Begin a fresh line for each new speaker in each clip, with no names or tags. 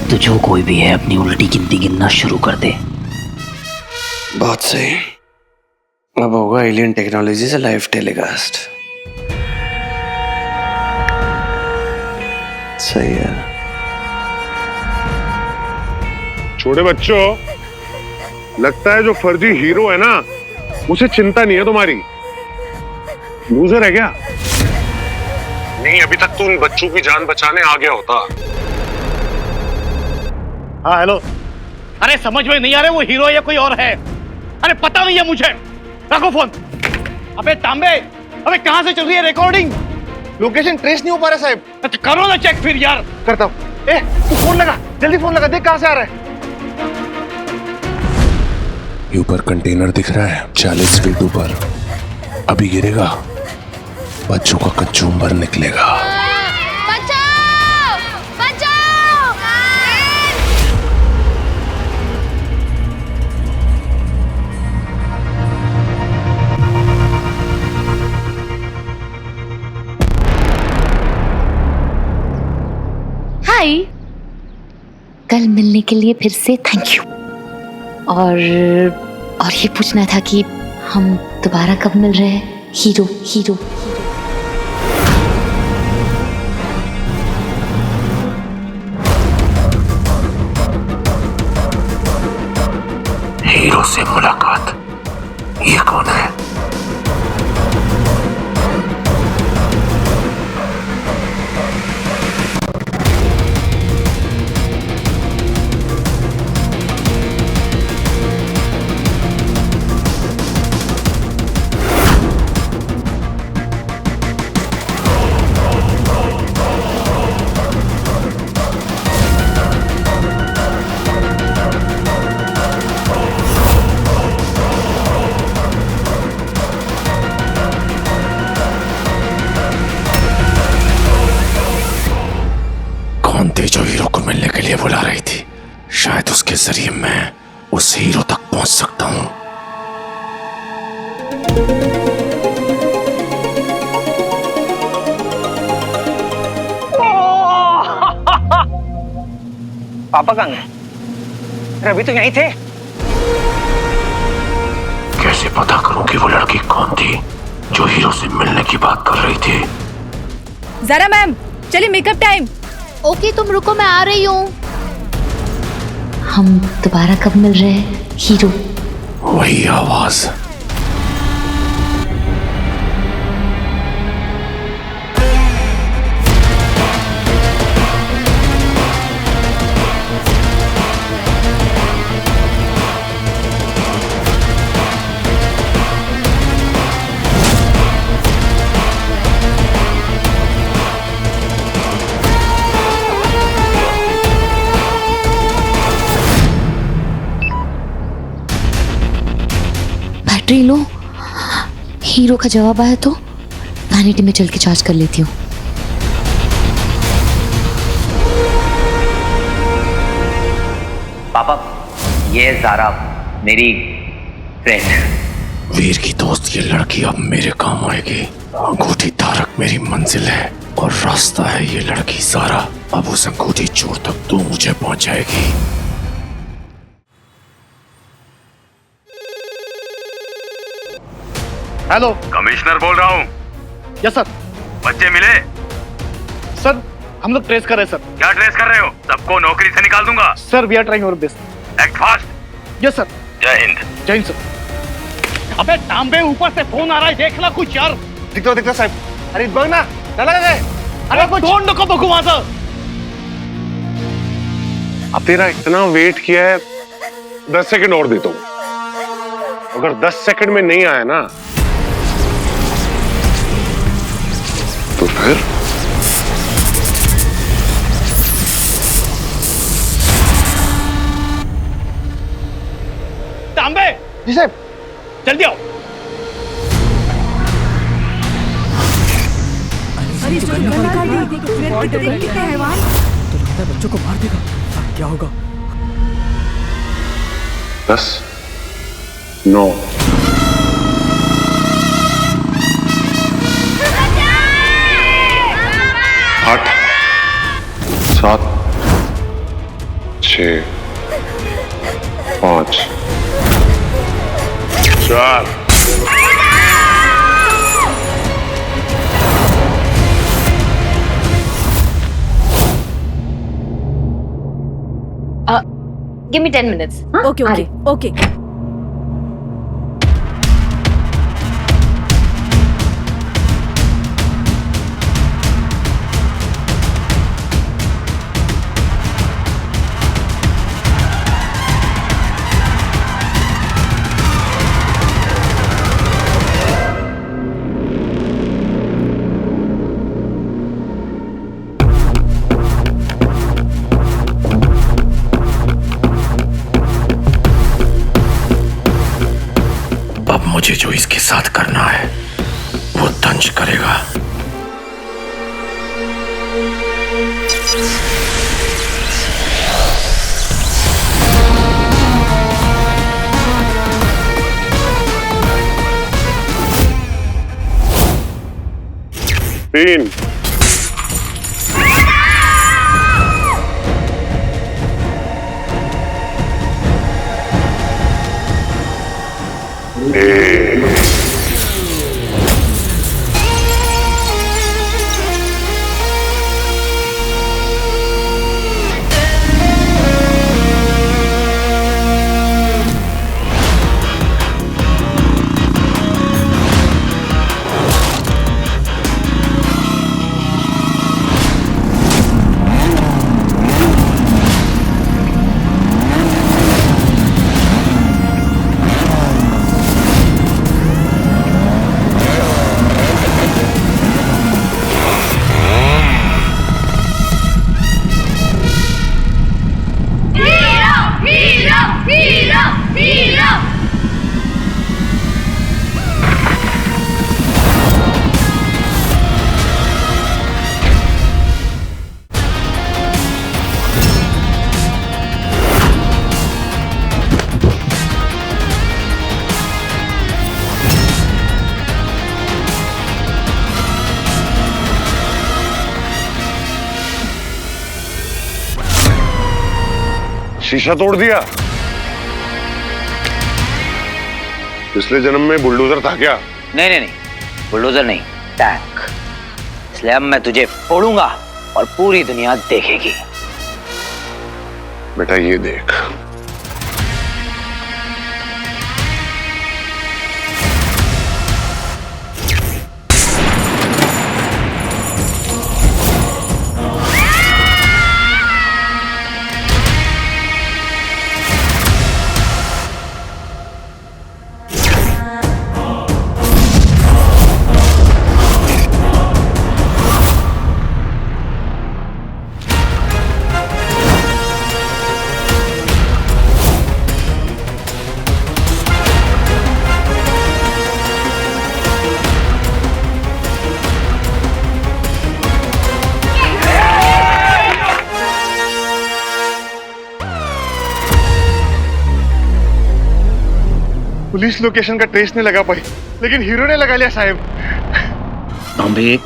तो जो कोई भी है अपनी उल्टी गिनती गिनना शुरू कर दे।
बहुत सही। अब होगा एलियन टेक्नोलॉजी से लाइव टेलीकास्ट। सही है।
छोटे बच्चों, लगता है जो फर्जी हीरो है ना, उसे चिंता नहीं है तुम्हारी। लूजर है क्या? नहीं, अभी तक तो उन बच्चों की जान बचाने आ गया होता।
हाँ हेलो। अरे समझ में नहीं आ रहा वो हीरो या कोई और है। अरे पता नहीं है मुझे। रखो फोन। अबे तांबे, अबे कहां से चल रही है रिकॉर्डिंग?
लोकेशन ट्रेस नहीं हो पा रहा साहब।
तो करो ना चेक फिर यार।
करता हूँ। ए तू फोन लगा, जल्दी फोन लगा, देख कहां से आ रहा है।
ऊपर कंटेनर दिख रहा है 40 फीट ऊपर। अभी गिरेगा, बच्चों का कचूम्बर निकलेगा।
बचाओ! बचाओ! हाय, कल मिलने के लिए फिर से थैंक यू। और ये पूछना था कि हम दोबारा कब मिल रहे हैं हीरो हीरो।
हीरो से मुलाकात, ये कौन है? कौन थी जो हीरो को मिलने के लिए बुला रही थी? शायद उसके जरिए मैं उस हीरो तक पहुंच सकता हूं।
पापा कहाँ गए? रवि तो यहीं थे।
कैसे पता करूं कि वो लड़की कौन थी जो हीरो से मिलने की बात कर रही थी?
जरा मैम, चलिए मेकअप टाइम।
ओके तुम रुको, मैं आ रही हूँ। हम दोबारा कब मिल रहे हैं हीरो?
वही आवाज।
Battery low. हीरो का जवाब आया तो वैनिटी में चल के चार्ज कर लेती हूँ।
पापा, ये ज़ारा मेरी फ्रेंड।
वीर की दोस्त ये लड़की अब मेरे काम आएगी। अंगूठी धारक मेरी मंजिल है और रास्ता है ये लड़की ज़ारा। अब उस अंगूठी चोर तक तू मुझे पहुंचाएगी।
हेलो,
कमिश्नर बोल रहा हूँ।
Yes sir.
बच्चे मिले?
सर हम लोग ट्रेस कर रहे हैं सर।
क्या ट्रेस कर रहे हो? सबको नौकरी से निकाल दूंगा।
Sir we are trying our best.
Act fast.
Yes sir.
जय हिंद।
जय हिंद सर। अबे तांबे, ऊपर से फोन आ रहा है, देख ला कुछ यार।
दिखता साहब। अरे बग ना, लगा गए।
अरे कुछ ढूंढ को बकू वहां से।
अब तेरा इतना वेट किया है, 10 सेकंड और देता हूँ। अगर 10 सेकंड में नहीं आया ना तो फिर
तांबे
जी साहब।
जल्दी आओ।
बच्चों को मार देगा। क्या होगा?
10, 9, 8, 7, 6 5 4
give me 10 minutes.
Okay okay okay.
अब मुझे जो इसके साथ करना है वो तंज करेगा।
तीन शीशा तोड़ दिया। पिछले जन्म में बुलडोजर था क्या?
नहीं नहीं नहीं, बुलडोजर नहीं, टैंक। इसलिए अब मैं तुझे फोड़ूंगा और पूरी दुनिया देखेगी।
बेटा ये देख,
पुलिस लोकेशन का ट्रेस नहीं लगा पाई, लेकिन हीरो ने लगा लिया साहब।
तांबे,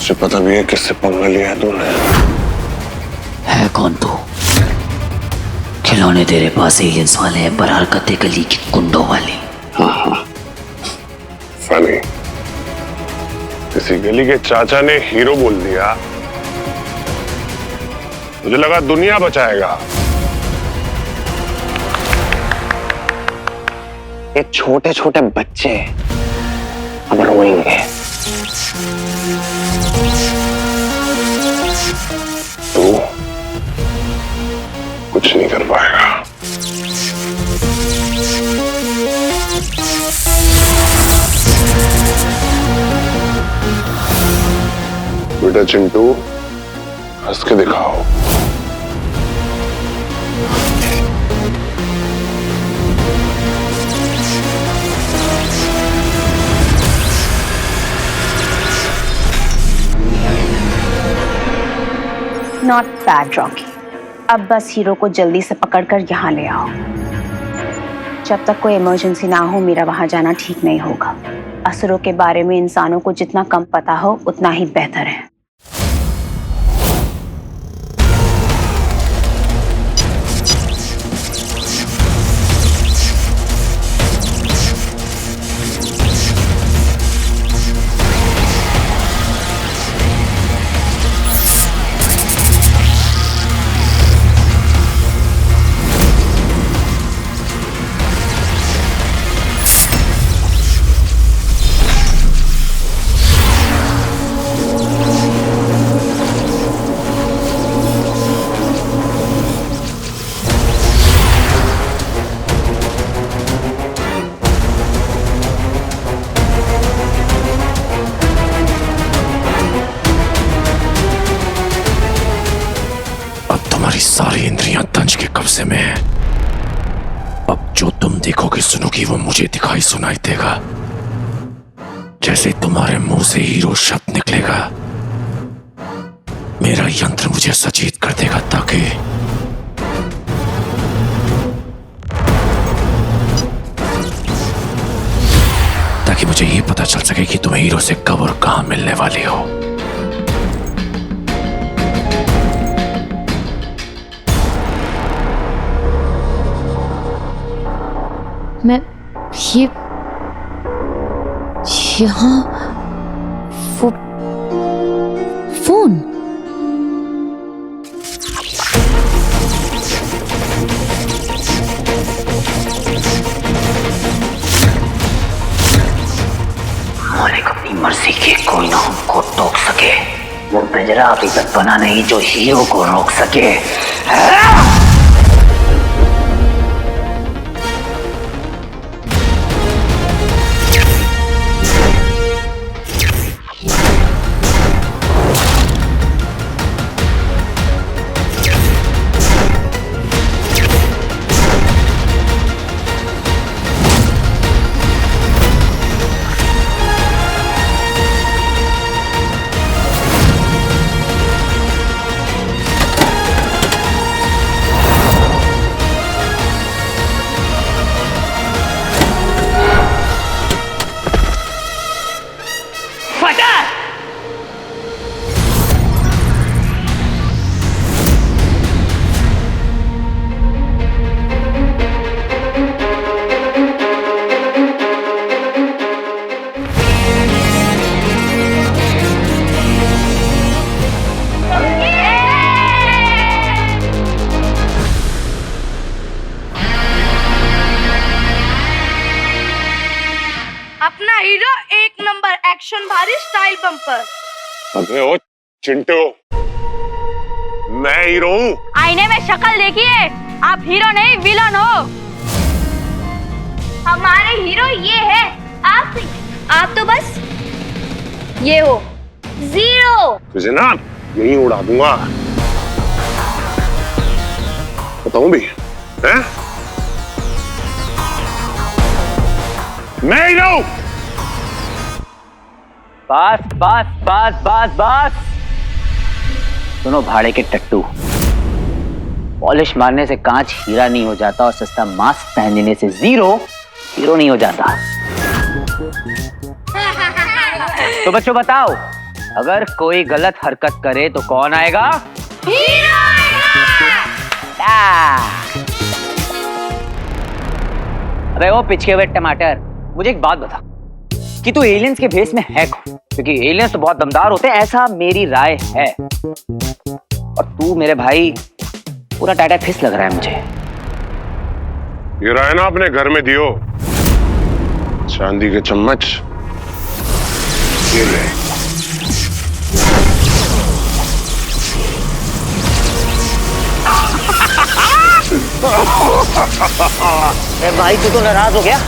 मुझे पता भी है किससे पंगा लिया है तूने।
है कौन तू? खिलौने तेरे पास एलियंस वाले हैं, पर हरकतें गली की गुंडों वाली।
हाँ हाँ, फनी। किसी गली के चाचा ने हीरो बोल दिया, मुझे लगा दुनिया बचाएगा।
ये छोटे छोटे बच्चे अब रोएंगे।
तू कुछ नहीं कर पाएगा। बेटा चिंटू, हंस के दिखाओ।
Not bad Rocky. अब बस हीरो को जल्दी से पकड़कर यहाँ ले आओ। जब तक कोई इमरजेंसी ना हो मेरा वहां जाना ठीक नहीं होगा। असुरों के बारे में इंसानों को जितना कम पता हो उतना ही बेहतर है।
तुम्हारी सारी इंद्रियां तंज के कब्जे में है। अब जो तुम देखोगे सुनोगी वो मुझे दिखाई सुनाई देगा। जैसे तुम्हारे मुंह से हीरो शब्द निकलेगा, मेरा यंत्र मुझे सचेत कर देगा ताकि मुझे ये पता चल सके कि तुम्हें हीरो से कब और कहां मिलने वाली हो।
मैं ये यहाँ फोन
मालिक अपनी मर्जी के कोई ना हमको टोक सके। वो पिंजरा अभी तक बना नहीं जो हीरो को रोक सके।
अपना हीरो एक नंबर, एक्शन भारी, स्टाइल बम्पर।
अबे ओ चिंटू, मैं हीरो हूँ।
आईने में शक्ल देखिए, आप हीरो नहीं विलन हो। हमारे हीरो ये है, आप तो बस ये हो, जीरो।
तुझे ना यही उड़ा दूंगा। बताऊं भी हैं? मैं हीरो।
बस बस बस बस बस। सुनो भाड़े के टट्टू, पॉलिश मारने से कांच हीरा नहीं हो जाता और सस्ता मास्क पहनने से जीरो हीरो नहीं हो जाता। तो बच्चों बताओ, अगर कोई गलत हरकत करे तो कौन आएगा?
हीरो आएगा।
अबे वो पिछके हुए टमाटर, मुझे एक बात बता, कि तू एलियंस के भेस में है कौन, क्योंकि एलियंस तो बहुत दमदार होते हैं, ऐसा मेरी राय है। और तू मेरे भाई पूरा टाटा फिस लग रहा है मुझे।
ये राय ना अपने घर में दियो, चांदी के चम्मच ये ले।
भाई तू तो नाराज हो गया।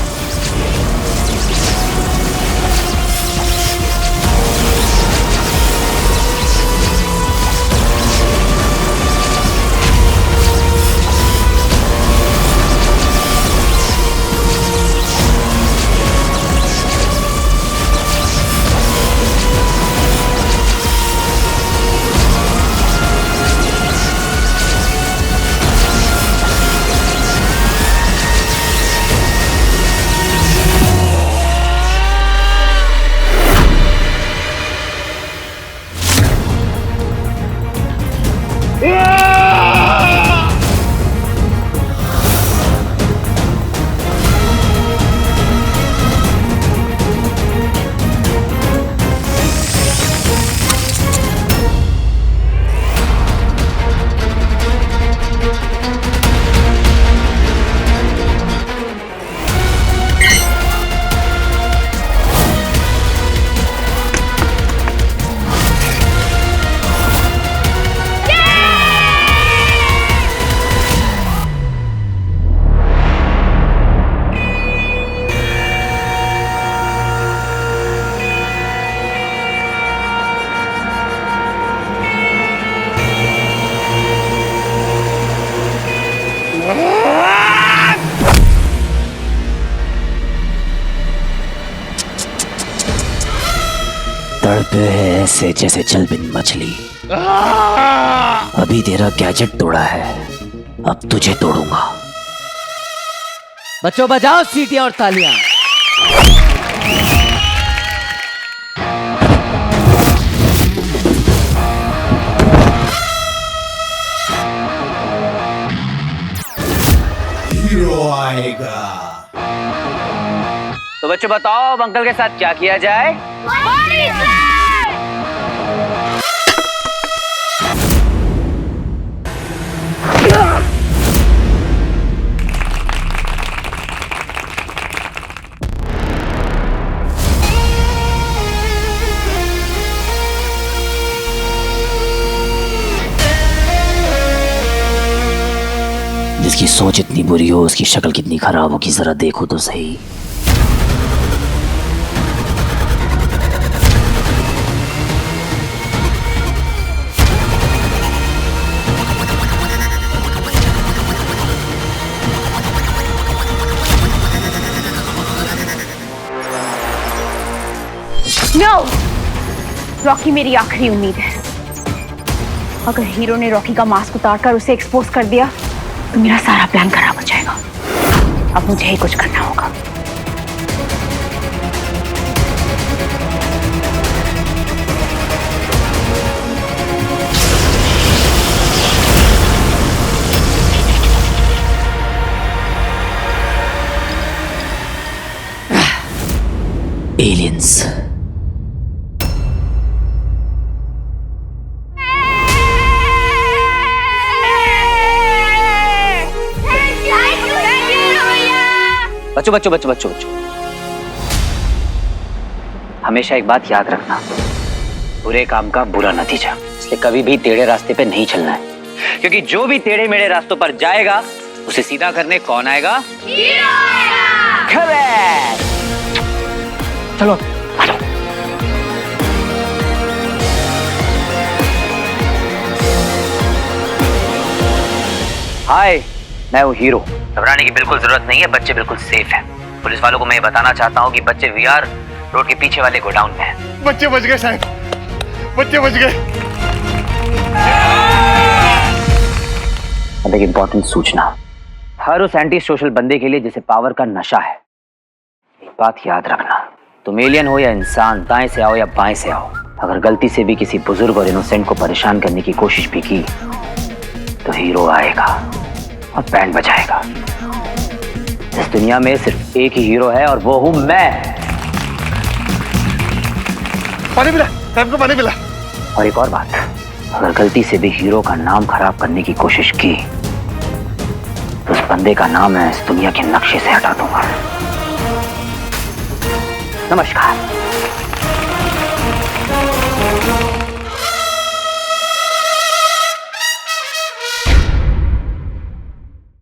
तड़पे है ऐसे जैसे चलबिन मछली। अभी तेरा गैजेट तोड़ा है, अब तुझे तोड़ूंगा।
बच्चों बजाओ सीटियां और तालियां।
हीरो आएगा।
तो बच्चों बताओ अब अंकल के साथ क्या किया जाए?
जिसकी सोच इतनी बुरी हो उसकी शक्ल कितनी खराब होगी, जरा देखो तो सही।
नो, रॉकी मेरी आखिरी उम्मीद है। अगर हीरो ने रॉकी का मास्क उतारकर उसे एक्सपोज कर दिया तो मेरा सारा प्लान खराब हो जाएगा। अब मुझे ही कुछ करना होगा।
एलियंस।
बच्चों बच्चों बच्चों बच्चों बच्चों हमेशा एक बात याद रखना, बुरे काम का बुरा नतीजा। इसलिए कभी भी टेढ़े रास्ते पे नहीं चलना है, क्योंकि जो भी टेढ़े मेढ़े रास्तों पर जाएगा उसे सीधा करने कौन आएगा? हीरो आएगा। करेक्ट। चलो हाय, मैं हूँ हीरो। घबराने की बिल्कुल जरूरत नहीं है, बच्चे बिल्कुल सेफ हैं। पुलिस वालों को मैं ये बताना चाहता हूँ कि बच्चे वीआर रोड के पीछे वाले गोडाउन में हैं।
बच्चे बच गए साहब, बच्चे बच गए।
अब एक इंपॉर्टेंट सूचना, हर उस एंटी सोशल बंदे के लिए जिसे पावर का नशा है, एक बात याद रखना, तुम एलियन हो या इंसान, दाएं से आओ या बाएं से आओ, अगर गलती से भी किसी बुजुर्ग और इनोसेंट को परेशान करने की कोशिश भी की तो हीरो आएगा और बैंड बजाएगा। इस दुनिया में सिर्फ एक ही हीरो है और वो हूं मैं।
पानी पिला, साहब को पानी पिला।
और एक और बात, अगर गलती से भी हीरो का नाम खराब करने की कोशिश की तो उस बंदे का नाम मैं इस दुनिया के नक्शे से हटा दूंगा। नमस्कार।